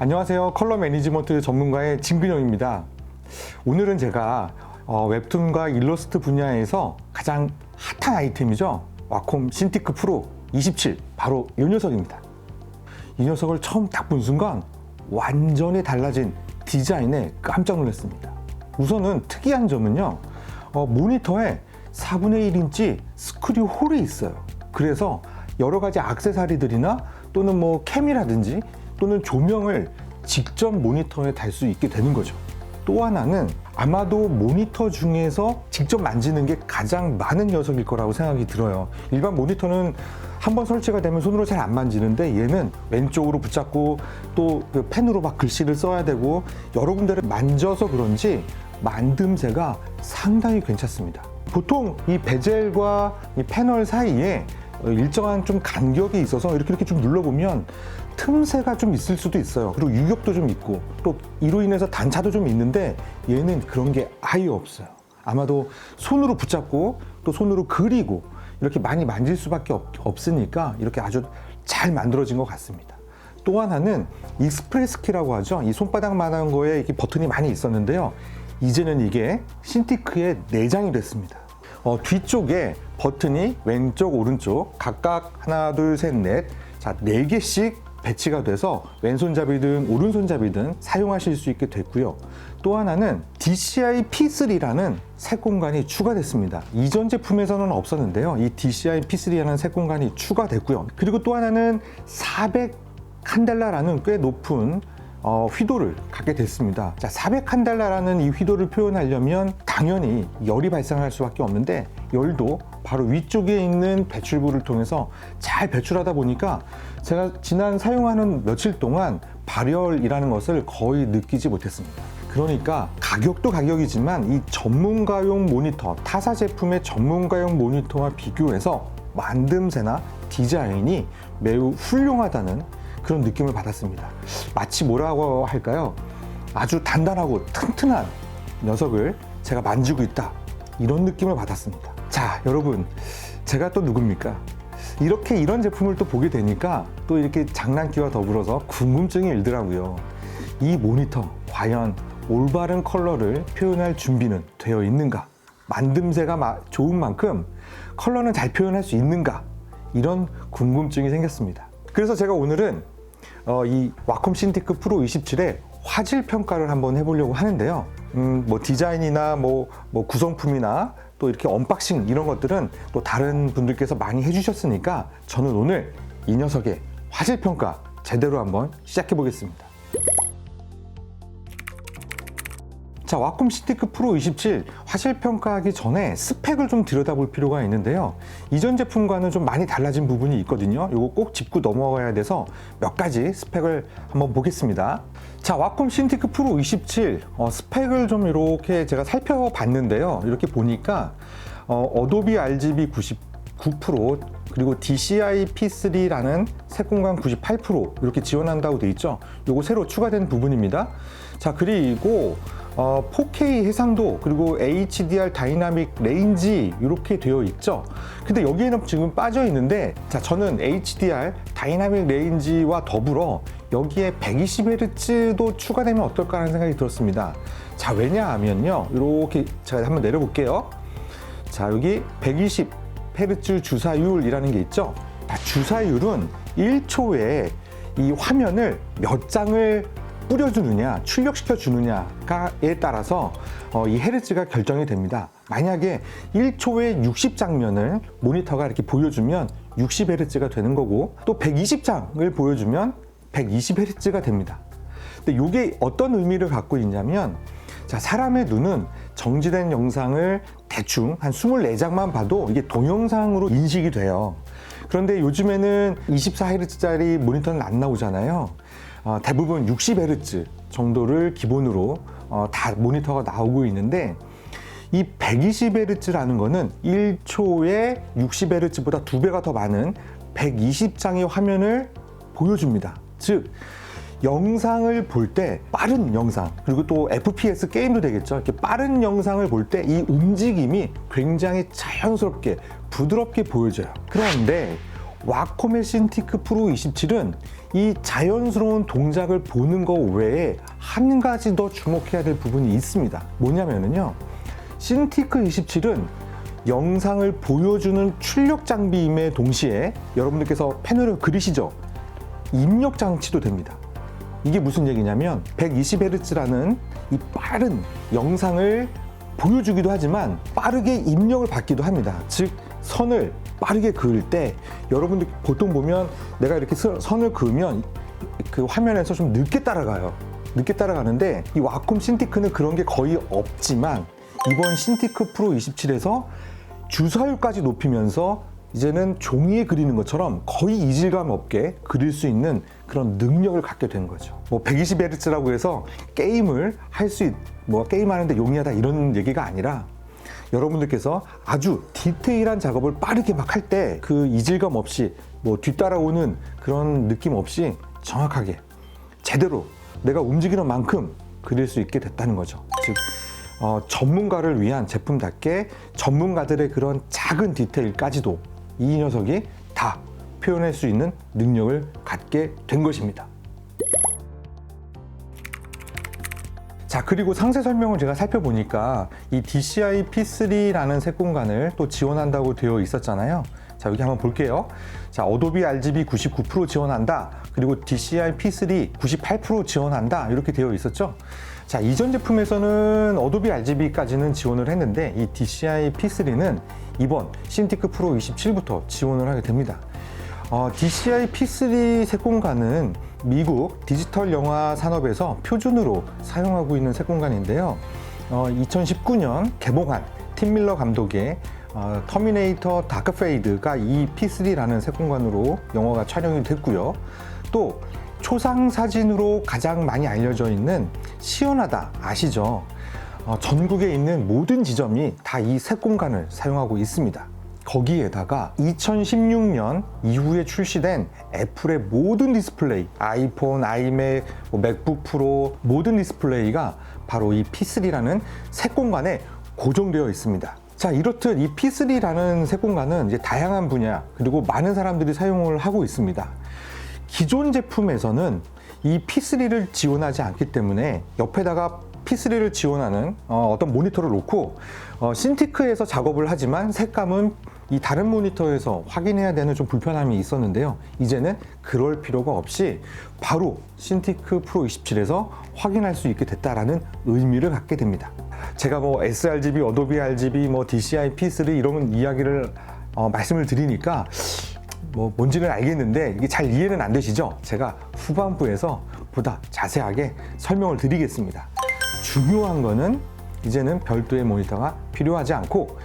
안녕하세요. 컬러 매니지먼트 전문가의 진근영입니다. 오늘은 제가 웹툰과 일러스트 분야에서 가장 핫한 아이템이죠. 와콤 신티크 프로 27, 바로 이 녀석입니다. 이 녀석을 처음 딱 본 순간 완전히 달라진 디자인에 깜짝 놀랐습니다. 우선은 특이한 점은요, 모니터에 4분의 1인치 스크류 홀이 있어요. 그래서 여러 가지 액세서리들이나 또는 뭐 캠이라든지 또는 조명을 직접 모니터에 달 수 있게 되는 거죠. 또 하나는 아마도 모니터 중에서 직접 만지는 게 가장 많은 녀석일 거라고 생각이 들어요. 일반 모니터는 한번 설치가 되면 손으로 잘 안 만지는데 얘는 왼쪽으로 붙잡고 또 그 펜으로 막 글씨를 써야 되고 여러 군데를 만져서 그런지 만듦새가 상당히 괜찮습니다. 보통 이 베젤과 이 패널 사이에 일정한 좀 간격이 있어서 이렇게 좀 눌러보면 틈새가 좀 있을 수도 있어요. 그리고 유격도 좀 있고 또 이로 인해서 단차도 좀 있는데 얘는 그런 게 아예 없어요. 아마도 손으로 붙잡고 또 손으로 그리고 이렇게 많이 만질 수밖에 없으니까 이렇게 아주 잘 만들어진 것 같습니다. 또 하나는 익스프레스 키라고 하죠. 이 손바닥만한 거에 이렇게 버튼이 많이 있었는데요. 이제는 이게 신티크에 내장이 됐습니다. 뒤쪽에 버튼이 왼쪽, 오른쪽 각각 하나, 둘, 셋, 넷, 자, 4개씩 배치가 돼서 왼손잡이든 오른손잡이든 사용하실 수 있게 됐고요. 또 하나는 DCI P3라는 색 공간이 추가됐습니다. 이전 제품에서는 없었는데요. 이 DCI P3라는 색 공간이 추가됐고요. 그리고 또 하나는 400칸델라라는 꽤 높은 휘도를 갖게 됐습니다. 자, 400칸델라라는 이 휘도를 표현하려면 당연히 열이 발생할 수밖에 없는데 열도 바로 위쪽에 있는 배출구를 통해서 잘 배출하다 보니까 제가 지난 사용하는 며칠 동안 발열이라는 것을 거의 느끼지 못했습니다. 그러니까 가격도 가격이지만 이 전문가용 모니터, 타사 제품의 전문가용 모니터와 비교해서 만듦새나 디자인이 매우 훌륭하다는 그런 느낌을 받았습니다. 마치 뭐라고 할까요? 아주 단단하고 튼튼한 녀석을 제가 만지고 있다, 이런 느낌을 받았습니다. 자, 여러분, 제가 또 누굽니까? 이런 제품을 또 보게 되니까 또 이렇게 장난기와 더불어서 궁금증이 일더라고요. 이 모니터 과연 올바른 컬러를 표현할 준비는 되어 있는가? 만듦새가 좋은 만큼 컬러는 잘 표현할 수 있는가? 이런 궁금증이 생겼습니다. 그래서 제가 오늘은 이 와콤 신티크 프로 27의 화질 평가를 한번 해보려고 하는데요. 뭐 디자인이나 뭐 구성품이나 또 이렇게 언박싱 이런 것들은 또 다른 분들께서 많이 해주셨으니까 저는 오늘 이 녀석의 화질 평가 제대로 한번 시작해 보겠습니다. 자, 와콤 신티크 프로 27 화질 평가하기 전에 스펙을 좀 들여다볼 필요가 있는데요. 이전 제품과는 좀 많이 달라진 부분이 있거든요. 이거 꼭 짚고 넘어가야 돼서 몇 가지 스펙을 한번 보겠습니다. 자, 와콤 신티크 프로 27 스펙을 좀 이렇게 제가 살펴봤는데요. 이렇게 보니까 어도비 RGB 99% 그리고 DCI P3라는 색공간 98% 이렇게 지원한다고 돼 있죠. 요거 새로 추가된 부분입니다. 자, 그리고 4K 해상도 그리고 HDR 다이나믹 레인지 이렇게 되어 있죠. 근데 여기에는 지금 빠져 있는데, 자, 저는 HDR 다이나믹 레인지와 더불어 여기에 120Hz도 추가되면 어떨까 하는 생각이 들었습니다. 자, 왜냐하면요, 이렇게 제가 한번 내려볼게요. 자, 여기 120Hz 주사율이라는 게 있죠. 주사율은 1초에 이 화면을 몇 장을 뿌려주느냐, 출력시켜 주느냐에 따라서 이 헤르츠가 결정이 됩니다. 만약에 1초에 60장면을 모니터가 이렇게 보여주면 60Hz가 되는 거고, 또 120장을 보여주면 120Hz가 됩니다. 근데 이게 어떤 의미를 갖고 있냐면, 자, 사람의 눈은 정지된 영상을 대충 한 24장만 봐도 이게 동영상으로 인식이 돼요. 그런데 요즘에는 24Hz짜리 모니터는 안 나오잖아요. 대부분 60Hz 정도를 기본으로 다 모니터가 나오고 있는데, 이 120Hz라는 거는 1초에 60Hz보다 2배가 더 많은 120장의 화면을 보여줍니다. 즉, 영상을 볼 때 빠른 영상, 그리고 또 FPS 게임도 되겠죠. 이렇게 빠른 영상을 볼 때 이 움직임이 굉장히 자연스럽게 부드럽게 보여져요. 그런데 와콤의 신티크 프로 27은 이 자연스러운 동작을 보는 것 외에 한 가지 더 주목해야 될 부분이 있습니다. 뭐냐면요, 신티크 27은 영상을 보여주는 출력 장비임에 동시에 여러분들께서 패널을 그리시죠? 입력 장치도 됩니다. 이게 무슨 얘기냐면 120Hz라는 이 빠른 영상을 보여주기도 하지만 빠르게 입력을 받기도 합니다. 즉 선을 빠르게 그을 때 여러분들 보통 보면 내가 이렇게 선을 그으면 그 화면에서 좀 늦게 따라가요. 늦게 따라가는데 이 와콤 신티크는 그런 게 거의 없지만 이번 신티크 프로 27에서 주사율까지 높이면서 이제는 종이에 그리는 것처럼 거의 이질감 없게 그릴 수 있는 그런 능력을 갖게 된 거죠. 뭐 120Hz라고 해서 게임을 게임하는데 용이하다 이런 얘기가 아니라 여러분들께서 아주 디테일한 작업을 빠르게 막 할 때 그 이질감 없이 뭐 뒤따라오는 그런 느낌 없이 정확하게 제대로 내가 움직이는 만큼 그릴 수 있게 됐다는 거죠. 즉 전문가를 위한 제품답게 전문가들의 그런 작은 디테일까지도 이 녀석이 다 표현할 수 있는 능력을 갖게 된 것입니다. 자, 그리고 상세 설명을 제가 살펴보니까 이 DCI P3라는 색공간을 또 지원한다고 되어 있었잖아요. 자, 여기 한번 볼게요. 자, 어도비 RGB 99% 지원한다. 그리고 DCI P3 98% 지원한다. 이렇게 되어 있었죠. 자, 이전 제품에서는 어도비 RGB까지는 지원을 했는데 이 DCI P3는 이번 신티크 프로 27부터 지원을 하게 됩니다. DCI P3 색공간은 미국 디지털 영화 산업에서 표준으로 사용하고 있는 색공간인데요. 2019년 개봉한 팀 밀러 감독의 터미네이터 다크 페이드가 이 P3라는 색공간으로 영화가 촬영이 됐고요. 또 초상 사진으로 가장 많이 알려져 있는 시원하다 아시죠? 전국에 있는 모든 지점이 다 이 색공간을 사용하고 있습니다. 거기에다가 2016년 이후에 출시된 애플의 모든 디스플레이, 아이폰, 아이맥, 맥북 프로 모든 디스플레이가 바로 이 P3라는 색공간에 고정되어 있습니다. 자, 이렇듯 이 P3라는 색공간은 이제 다양한 분야 그리고 많은 사람들이 사용을 하고 있습니다. 기존 제품에서는 이 P3를 지원하지 않기 때문에 옆에다가 P3를 지원하는 어떤 모니터를 놓고 신티크에서 작업을 하지만 색감은 이 다른 모니터에서 확인해야 되는 좀 불편함이 있었는데요. 이제는 그럴 필요가 없이 바로 신티크 프로 27에서 확인할 수 있게 됐다라는 의미를 갖게 됩니다. 제가 뭐 sRGB, 어도비 RGB, 뭐 DCI P3 이런 이야기를 말씀을 드리니까 뭐 뭔지는 알겠는데 이게 잘 이해는 안 되시죠? 제가 후반부에서 보다 자세하게 설명을 드리겠습니다. 중요한 거는 이제는 별도의 모니터가 필요하지 않고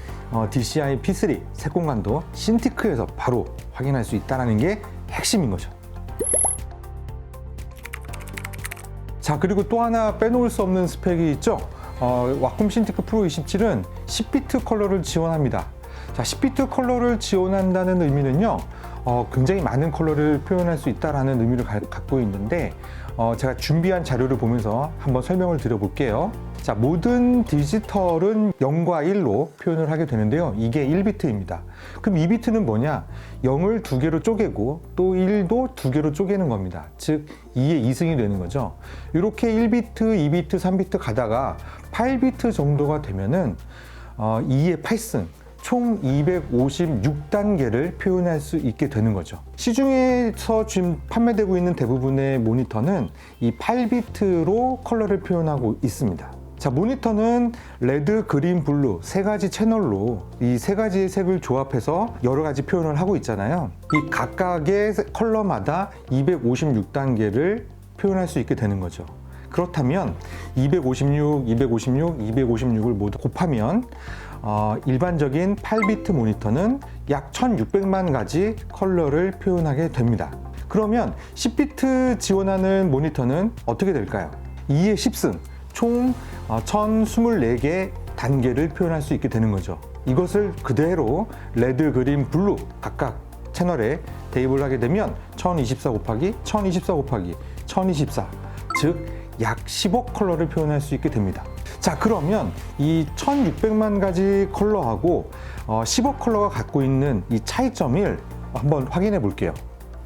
DCI P3 색공간도 신티크에서 바로 확인할 수 있다는 게 핵심인 거죠. 자, 그리고 또 하나 빼놓을 수 없는 스펙이 있죠. 와콤 신티크 프로 27은 10비트 컬러를 지원합니다. 자, 10비트 컬러를 지원한다는 의미는요, 굉장히 많은 컬러를 표현할 수 있다는 의미를 갖고 있는데 제가 준비한 자료를 보면서 한번 설명을 드려볼게요. 자, 모든 디지털은 0과 1로 표현을 하게 되는데요. 이게 1비트입니다. 그럼 2비트는 뭐냐? 0을 2개로 쪼개고 또 1도 2개로 쪼개는 겁니다. 즉 2의 2승이 되는 거죠. 이렇게 1비트, 2비트, 3비트 가다가 8비트 정도가 되면은 2의 8승 총 256단계를 표현할 수 있게 되는 거죠. 시중에서 지금 판매되고 있는 대부분의 모니터는 이 8비트로 컬러를 표현하고 있습니다. 자, 모니터는 레드, 그린, 블루 세 가지 채널로 이 세 가지의 색을 조합해서 여러 가지 표현을 하고 있잖아요. 이 각각의 컬러마다 256단계를 표현할 수 있게 되는 거죠. 그렇다면 256, 256, 256을 모두 곱하면 일반적인 8비트 모니터는 약 1600만 가지 컬러를 표현하게 됩니다. 그러면 10비트 지원하는 모니터는 어떻게 될까요? 2의 10승, 총 1024개 단계를 표현할 수 있게 되는 거죠. 이것을 그대로 레드, 그린, 블루 각각 채널에 대입을 하게 되면 1024 곱하기 1024 곱하기 1024, 즉 약 10억 컬러를 표현할 수 있게 됩니다. 자, 그러면 이 1600만 가지 컬러하고 10억 컬러가 갖고 있는 이 차이점을 한번 확인해 볼게요.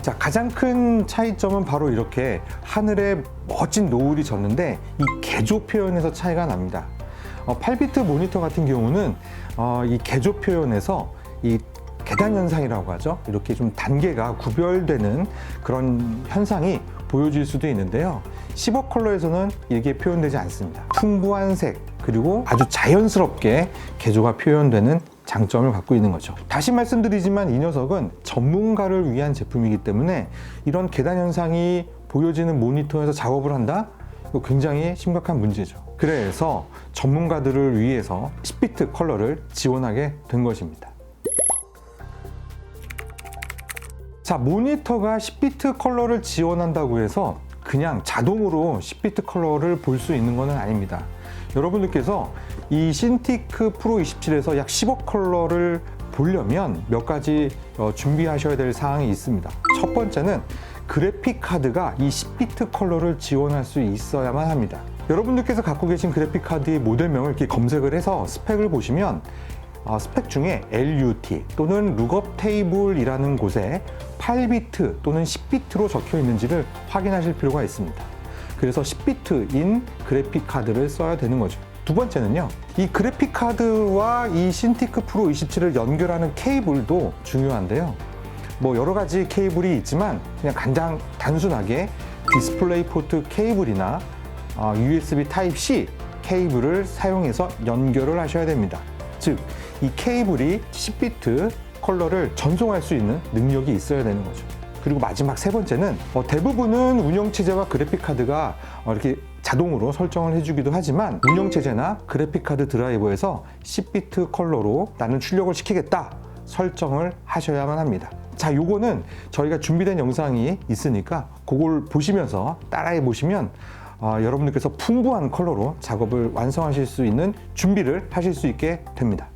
자, 가장 큰 차이점은 바로 이렇게 하늘에 멋진 노을이 졌는데 이 개조 표현에서 차이가 납니다. 8비트 모니터 같은 경우는 이 개조 표현에서 이 계단 현상이라고 하죠. 이렇게 좀 단계가 구별되는 그런 현상이 보여질 수도 있는데요. 10억 컬러에서는 이게 표현되지 않습니다. 풍부한 색, 그리고 아주 자연스럽게 개조가 표현되는 장점을 갖고 있는 거죠. 다시 말씀드리지만 이 녀석은 전문가를 위한 제품이기 때문에 이런 계단 현상이 보여지는 모니터에서 작업을 한다? 이거 굉장히 심각한 문제죠. 그래서 전문가들을 위해서 10비트 컬러를 지원하게 된 것입니다. 자, 모니터가 10비트 컬러를 지원한다고 해서 그냥 자동으로 10비트 컬러를 볼 수 있는 것은 아닙니다. 여러분들께서 이 신티크 프로 27에서 약 10억 컬러를 보려면 몇 가지 준비하셔야 될 사항이 있습니다. 첫 번째는 그래픽 카드가 이 10비트 컬러를 지원할 수 있어야만 합니다. 여러분들께서 갖고 계신 그래픽 카드의 모델명을 이렇게 검색을 해서 스펙을 보시면 스펙 중에 LUT 또는 룩업 테이블이라는 곳에 8비트 또는 10비트로 적혀 있는지를 확인하실 필요가 있습니다. 그래서 10비트인 그래픽 카드를 써야 되는 거죠. 두 번째는요, 이 그래픽 카드와 이 신티크 프로 27을 연결하는 케이블도 중요한데요. 뭐 여러 가지 케이블이 있지만 그냥 가장 단순하게 디스플레이 포트 케이블이나 USB 타입C 케이블을 사용해서 연결을 하셔야 됩니다. 즉, 이 케이블이 10비트 컬러를 전송할 수 있는 능력이 있어야 되는 거죠. 그리고 마지막 세 번째는 대부분은 운영체제와 그래픽카드가 이렇게 자동으로 설정을 해주기도 하지만 운영체제나 그래픽카드 드라이버에서 10비트 컬러로 나는 출력을 시키겠다 설정을 하셔야만 합니다. 자, 요거는 저희가 준비된 영상이 있으니까 그걸 보시면서 따라해 보시면 여러분들께서 풍부한 컬러로 작업을 완성하실 수 있는 준비를 하실 수 있게 됩니다.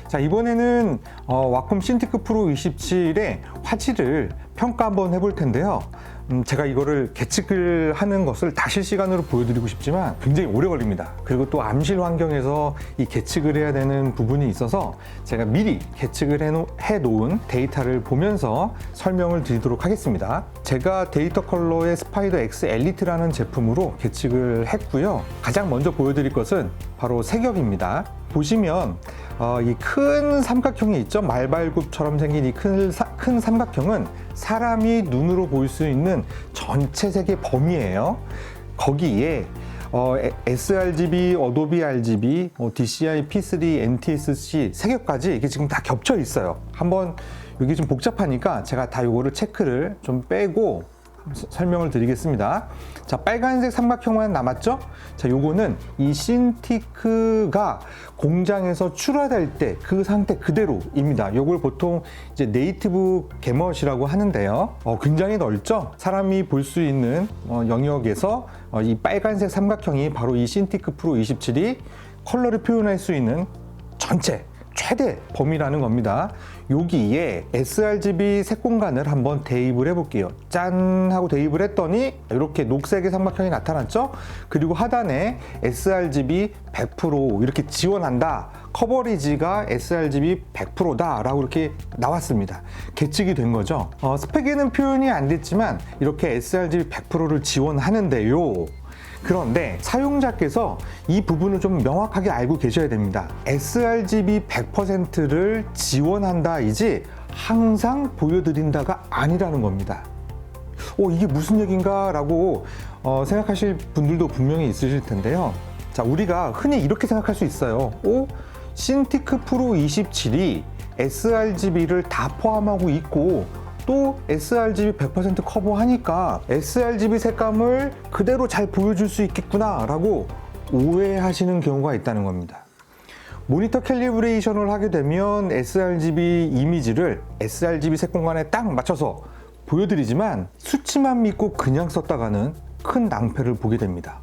자, 이번에는 와콤 신티크 프로 27의 화질을 평가 한번 해볼 텐데요. 제가 이거를 계측을 하는 것을 다 실시간으로 보여드리고 싶지만 굉장히 오래 걸립니다. 그리고 또 암실 환경에서 이 계측을 해야 되는 부분이 있어서 제가 미리 계측을 해놓은 데이터를 보면서 설명을 드리도록 하겠습니다. 제가 데이터 컬러의 스파이더 X 엘리트라는 제품으로 계측을 했고요. 가장 먼저 보여드릴 것은 바로 색역입니다. 보시면 이 큰 삼각형이 있죠. 말발굽처럼 생긴 이 큰 삼각형은 사람이 눈으로 볼 수 있는 전체색의 범위예요. 거기에 sRGB, 어도비 RGB, DCI, P3, NTSC 색역까지 이게 지금 다 겹쳐 있어요. 한번 여기 좀 복잡하니까 제가 다 요거를 체크를 좀 빼고 설명을 드리겠습니다. 자, 빨간색 삼각형만 남았죠? 자, 요거는 이 신티크가 공장에서 출하될 때 그 상태 그대로입니다. 요걸 보통 이제 네이티브 게머시라고 하는데요. 굉장히 넓죠? 사람이 볼 수 있는 영역에서 이 빨간색 삼각형이 바로 이 신티크 프로 27이 컬러를 표현할 수 있는 전체 최대 범위라는 겁니다. 여기에 sRGB 색 공간을 한번 대입을 해볼게요. 짠 하고 대입을 했더니 이렇게 녹색의 삼각형이 나타났죠. 그리고 하단에 sRGB 100% 이렇게 지원한다. 커버리지가 sRGB 100%다 라고 이렇게 나왔습니다. 계측이 된 거죠. 스펙에는 표현이 안 됐지만 이렇게 sRGB 100%를 지원하는데요. 그런데 사용자께서 이 부분을 좀 명확하게 알고 계셔야 됩니다. sRGB 100%를 지원한다이지 항상 보여드린다가 아니라는 겁니다. 이게 무슨 얘기인가 라고 생각하실 분들도 분명히 있으실 텐데요. 자, 우리가 흔히 이렇게 생각할 수 있어요. 신티크 프로 27이 sRGB를 다 포함하고 있고 또 sRGB 100% 커버하니까 sRGB 색감을 그대로 잘 보여줄 수 있겠구나 라고 오해하시는 경우가 있다는 겁니다. 모니터 캘리브레이션을 하게 되면 sRGB 이미지를 sRGB 색 공간에 딱 맞춰서 보여드리지만 수치만 믿고 그냥 썼다가는 큰 낭패를 보게 됩니다.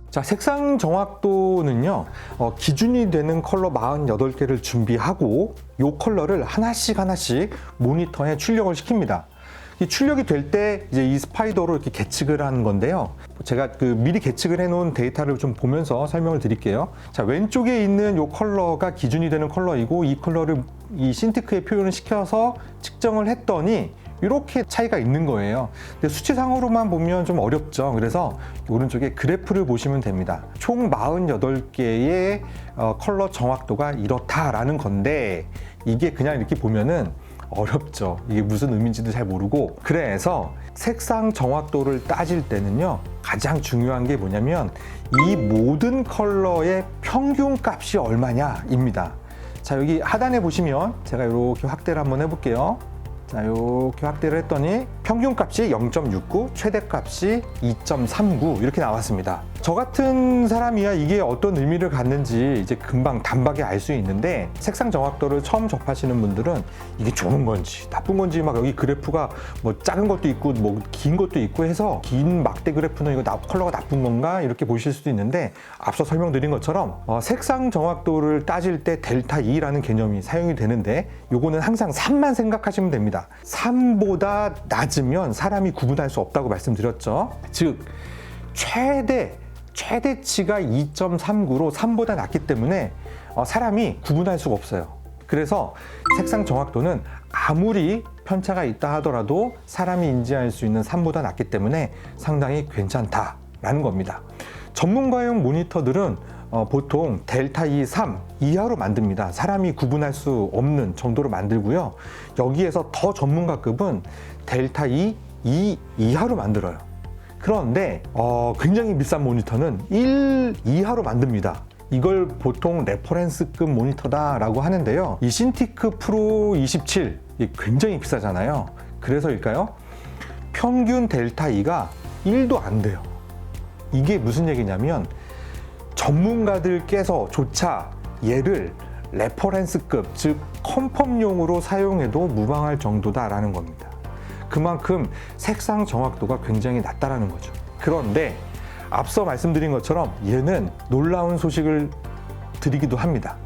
자, 색상 정확도는요, 기준이 되는 컬러 48개를 준비하고 이 컬러를 하나씩 모니터에 출력을 시킵니다. 이 출력이 될 때 이제 이 스파이더로 이렇게 계측을 하는 건데요. 제가 미리 계측을 해놓은 데이터를 좀 보면서 설명을 드릴게요. 자, 왼쪽에 있는 이 컬러가 기준이 되는 컬러이고, 이 컬러를 이 신티크에 표현을 시켜서 측정을 했더니 이렇게 차이가 있는 거예요. 근데 수치상으로만 보면 좀 어렵죠. 그래서 오른쪽에 그래프를 보시면 됩니다. 총 48개의 컬러 정확도가 이렇다라는 건데, 이게 그냥 이렇게 보면은 어렵죠. 이게 무슨 의미인지도 잘 모르고. 그래서 색상 정확도를 따질 때는요, 가장 중요한 게 뭐냐면 이 모든 컬러의 평균 값이 얼마냐입니다. 자, 여기 하단에 보시면 제가 이렇게 확대를 한번 해볼게요. 자, 이렇게 확대를 했더니 평균값이 0.69, 최대값이 2.39 이렇게 나왔습니다. 저 같은 사람이야 이게 어떤 의미를 갖는지 이제 금방 단박에 알 수 있는데, 색상 정확도를 처음 접하시는 분들은 이게 좋은 건지 나쁜 건지 막 여기 그래프가 뭐 작은 것도 있고 뭐 긴 것도 있고 해서, 긴 막대 그래프는 이거 컬러가 나쁜 건가 이렇게 보실 수도 있는데, 앞서 설명드린 것처럼 색상 정확도를 따질 때 델타 E라는 개념이 사용이 되는데, 요거는 항상 3만 생각하시면 됩니다. 3보다 낮으면 사람이 구분할 수 없다고 말씀드렸죠. 즉 최대치가 2.39로 3보다 낮기 때문에 사람이 구분할 수가 없어요. 그래서 색상 정확도는 아무리 편차가 있다 하더라도 사람이 인지할 수 있는 3보다 낮기 때문에 상당히 괜찮다라는 겁니다. 전문가용 모니터들은 보통 델타 E 3 이하로 만듭니다. 사람이 구분할 수 없는 정도로 만들고요. 여기에서 더 전문가급은 델타 E 2 이하로 만들어요. 그런데 굉장히 비싼 모니터는 1 이하로 만듭니다. 이걸 보통 레퍼런스급 모니터다라고 하는데요. 이 신티크 프로 27 굉장히 비싸잖아요. 그래서일까요? 평균 델타 E가 1도 안 돼요. 이게 무슨 얘기냐면 전문가들께서조차 얘를 레퍼런스급, 즉 컨펌용으로 사용해도 무방할 정도다라는 겁니다. 그만큼 색상 정확도가 굉장히 낮다라는 거죠. 그런데 앞서 말씀드린 것처럼 얘는 놀라운 소식을 드리기도 합니다.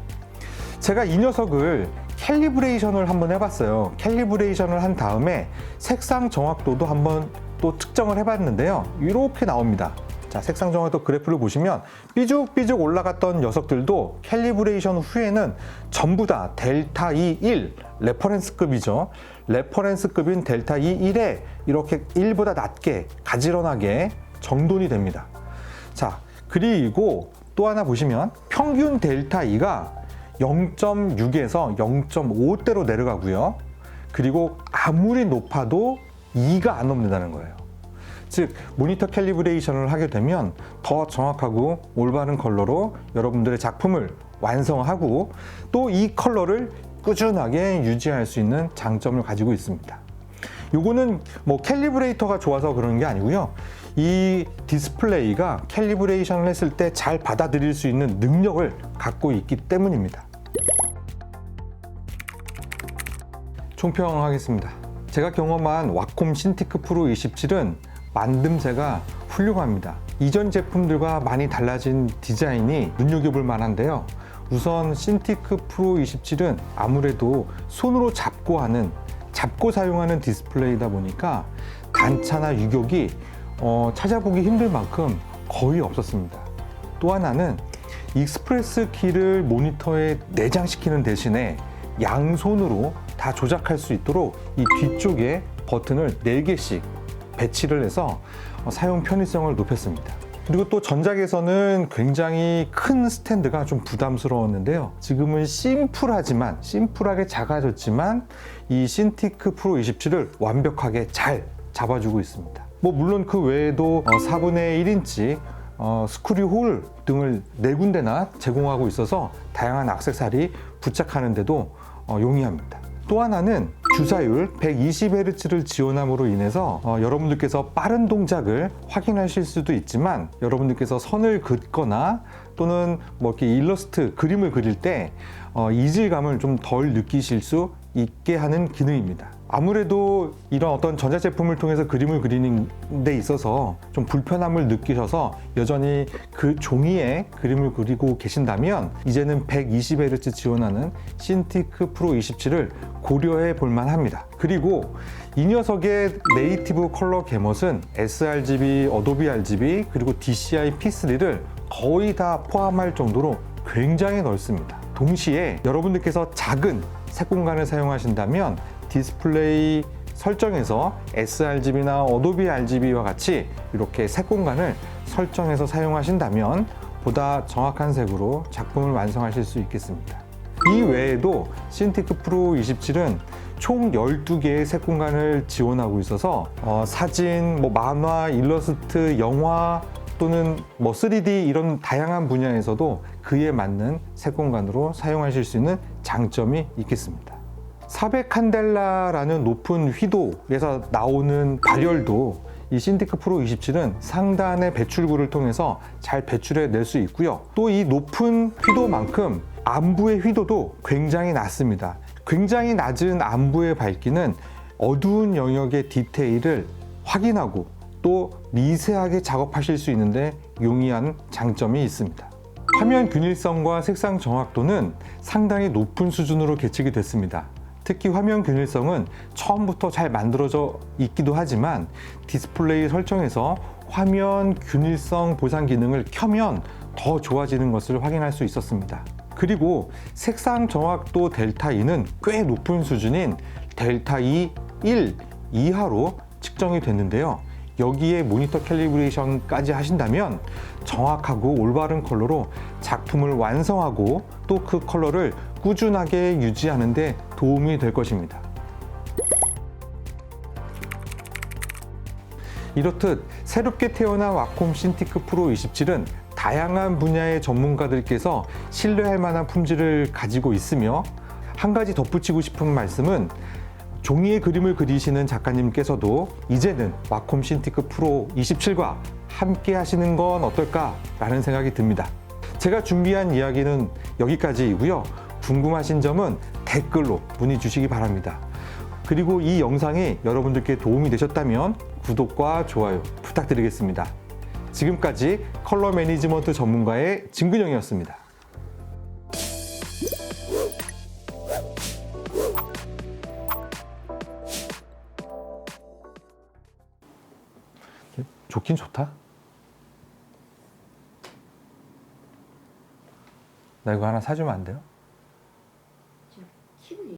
제가 이 녀석을 캘리브레이션을 한번 해봤어요. 캘리브레이션을 한 다음에 색상 정확도도 한번 또 측정을 해봤는데요. 이렇게 나옵니다. 자, 색상 정확도 그래프를 보시면 삐죽삐죽 올라갔던 녀석들도 캘리브레이션 후에는 전부 다 델타 E1, 레퍼런스급이죠. 레퍼런스급인 델타 E1에 이렇게 1보다 낮게 가지런하게 정돈이 됩니다. 자, 그리고 또 하나 보시면 평균 델타 E가 0.6에서 0.5대로 내려가고요. 그리고 아무리 높아도 2가 안 넘는다는 거예요. 즉 모니터 캘리브레이션을 하게 되면 더 정확하고 올바른 컬러로 여러분들의 작품을 완성하고 또 이 컬러를 꾸준하게 유지할 수 있는 장점을 가지고 있습니다. 요거는 뭐 캘리브레이터가 좋아서 그러는 게 아니고요. 이 디스플레이가 캘리브레이션을 했을 때 잘 받아들일 수 있는 능력을 갖고 있기 때문입니다. 총평하겠습니다. 제가 경험한 와콤 신티크 프로 27은 만듦새가 훌륭합니다. 이전 제품들과 많이 달라진 디자인이 눈여겨볼 만한데요. 우선 신티크 프로 27은 아무래도 손으로 잡고 사용하는 디스플레이다 보니까 단차나 유격이 찾아보기 힘들 만큼 거의 없었습니다. 또 하나는 익스프레스 키를 모니터에 내장시키는 대신에 양손으로 다 조작할 수 있도록 이 뒤쪽에 버튼을 4개씩 배치를 해서 사용 편의성을 높였습니다. 그리고 또 전작에서는 굉장히 큰 스탠드가 좀 부담스러웠는데요. 지금은 심플하게 작아졌지만 이 신티크 프로 27을 완벽하게 잘 잡아주고 있습니다. 뭐 물론 그 외에도 4분의 1인치 스크류 홀 등을 4군데나 제공하고 있어서 다양한 액세서리 부착하는 데도 용이합니다. 또 하나는 주사율 120Hz를 지원함으로 인해서 여러분들께서 빠른 동작을 확인하실 수도 있지만 여러분들께서 선을 긋거나 또는 뭐 이렇게 일러스트, 그림을 그릴 때 이질감을 좀 덜 느끼실 수 있게 하는 기능입니다. 아무래도 이런 어떤 전자제품을 통해서 그림을 그리는 데 있어서 좀 불편함을 느끼셔서 여전히 그 종이에 그림을 그리고 계신다면 이제는 120Hz 지원하는 신티크 프로 27을 고려해 볼 만합니다. 그리고 이 녀석의 네이티브 컬러 개멋은 sRGB, 어도비 RGB, 그리고 DCI P3를 거의 다 포함할 정도로 굉장히 넓습니다. 동시에 여러분들께서 작은 색공간을 사용하신다면 디스플레이 설정에서 sRGB나 어도비 RGB와 같이 이렇게 색공간을 설정해서 사용하신다면 보다 정확한 색으로 작품을 완성하실 수 있겠습니다. 이 외에도 신티크 프로 27은 총 12개의 색공간을 지원하고 있어서 사진, 만화, 일러스트, 영화 또는 3D 이런 다양한 분야에서도 그에 맞는 색공간으로 사용하실 수 있는 장점이 있겠습니다. 400칸델라라는 높은 휘도에서 나오는 발열도 이 신티크 프로 27은 상단의 배출구를 통해서 잘 배출해 낼 수 있고요. 또 이 높은 휘도만큼 안부의 휘도도 굉장히 낮습니다. 굉장히 낮은 안부의 밝기는 어두운 영역의 디테일을 확인하고 또 미세하게 작업하실 수 있는데 용이한 장점이 있습니다. 화면 균일성과 색상 정확도는 상당히 높은 수준으로 계측이 됐습니다. 특히 화면 균일성은 처음부터 잘 만들어져 있기도 하지만 디스플레이 설정에서 화면 균일성 보상 기능을 켜면 더 좋아지는 것을 확인할 수 있었습니다. 그리고 색상 정확도 델타 E는 꽤 높은 수준인 델타 E 1 이하로 측정이 됐는데요. 여기에 모니터 캘리브레이션까지 하신다면 정확하고 올바른 컬러로 작품을 완성하고 또 그 컬러를 꾸준하게 유지하는 데 도움이 될 것입니다. 이렇듯 새롭게 태어난 와콤 신티크 프로 27은 다양한 분야의 전문가들께서 신뢰할 만한 품질을 가지고 있으며 한 가지 덧붙이고 싶은 말씀은 종이에 그림을 그리시는 작가님께서도 이제는 와콤 신티크 프로 27과 함께 하시는 건 어떨까라는 생각이 듭니다. 제가 준비한 이야기는 여기까지이고요. 궁금하신 점은 댓글로 문의 주시기 바랍니다. 그리고 이 영상이 여러분들께 도움이 되셨다면 구독과 좋아요 부탁드리겠습니다. 지금까지 컬러 매니지먼트 전문가의 진근영이었습니다. 좋긴 좋다. 나 이거 하나 사주면 안 돼요?